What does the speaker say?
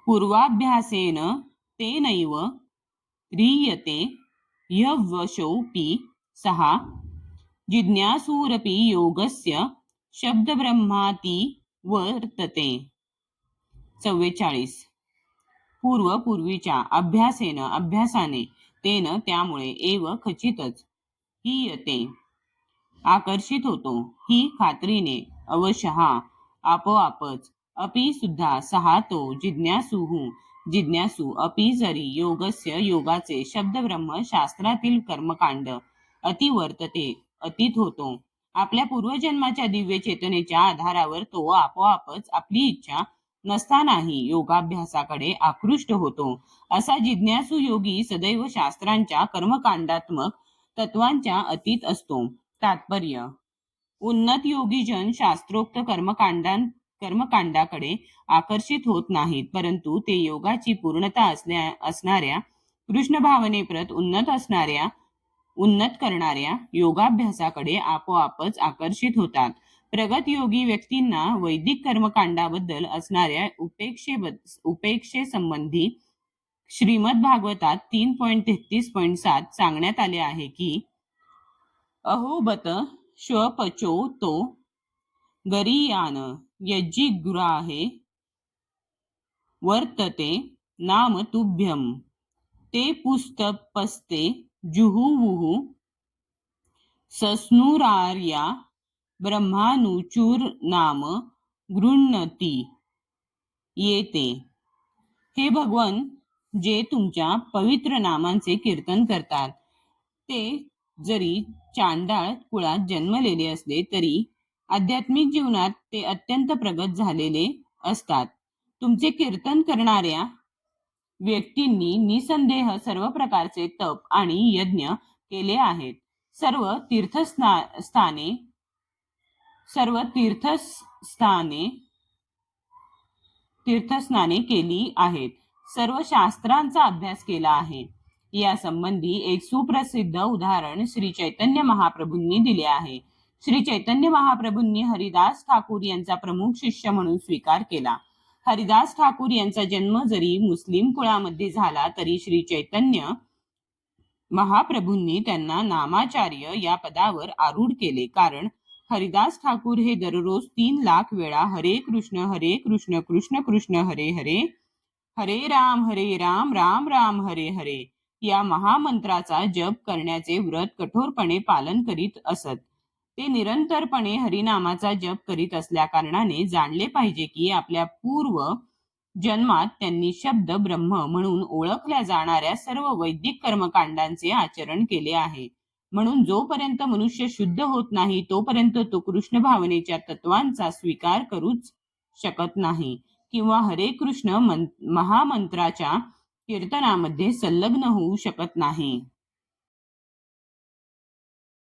पूर्वाभ्यासेन तेनैव ह्रियते ह्यवशोऽपि सः जिज्ञासूरपि योगस्य शब्दब्रह्माति वर्तते. 44. पूर्वीच्या अभ्यासाने तेन त्यामुळे एव खचितच हीयते आकर्षित होतो ही खात्रीने अवशः आपोआपच अपि सुद्धा सहा तो जिज्ञासू अपि जरी योगाचे शब्दब्रह्म शास्त्रातील कर्मकांड अतिवर्तते अतीत होतो. आपल्या पूर्वजन्माच्या दिव्य चेतनेच्या आधारावर तो आपोआपच आपली इच्छा नसतानाही योगाभ्यासाकडे आकृष्ट होतो. असा जिज्ञासू योगी सदैव शास्त्रांच्या कर्मकांडात्मक तत्वांच्या अतीत असतो. तात्पर्य: उन्नत योगीजन शास्त्रोक्त कर्मकांडाकडे आकर्षित होत नाहीत, परंतु ते योगाची पूर्णता असणाऱ्या कृष्ण भावनेप्रत उन्नत करणाऱ्या योगाभ्यासाकडे आपोआपच आकर्षित होतात. प्रगत योगी व्यक्तींना वैदिक कर्मकांडाबद्दल असणाऱ्या उपेक्षेसंबंधी श्रीमद भागवतात 3.33.7 सांगण्यात आले आहे की अहोबत श्वपचो तो गरीयान यज्जिगुराहे वर्तते नाम तुभ्यम ते पुस्तपस्ते जुहुवुः सस्नुरार्या ब्रह्मानुचूर्नाम गृह्णती येते. हे भगवन, जे तुमच्या पवित्र नामांचे कीर्तन करतात ते जरी चांडाळ कुळात जन्मलेले असले तरी आध्यात्मिक जीवनात ते अत्यंत प्रगत झालेले असतात. तुमचे कीर्तन करणाऱ्या व्यक्तींनी निसंदेह सर्व प्रकारचे तप आणि यज्ञ केले आहेत. सर्व तीर्थस्नाने केली आहेत. सर्व शास्त्रांचा अभ्यास केला आहे. या संबंधी एक सुप्रसिद्ध उदाहरण श्री चैतन्य महाप्रभूंनी दिले आहे. श्री चैतन्य महाप्रभूंनी हरिदास ठाकूर यांचा प्रमुख शिष्य म्हणून स्वीकार केला. हरिदास ठाकूर यांचा जन्म जरी मुस्लिम कुळामध्ये झाला तरी श्री चैतन्य महाप्रभूंनी त्यांना नामाचार्य या पदावर आरूढ केले, कारण हरिदास ठाकूर हे दररोज 3 लाख वेळा हरे कृष्ण कृष्ण कृष्ण हरे हरे, हरे राम राम राम हरे हरे या महामंत्राचा जप करण्याचे व्रत कठोरपणे पालन करीत असत. ते निरंतरपणे हरिनामाचा जप करीत असल्या कारणाने जाणले पाहिजे की आपल्या पूर्व जन्मात त्यांनी शब्द ब्रह्म म्हणून ओळखल्या जाणाऱ्या सर्व वैदिक कर्मकांडांचे आचरण केले आहे. म्हणून जोपर्यंत मनुष्य शुद्ध होत नाही तोपर्यंत तो कृष्ण भावनेच्या तत्वांचा स्वीकार करूच शकत नाही किंवा हरे कृष्ण महामंत्राच्या कीर्तनामध्ये संलग्न होऊ शकत नाही.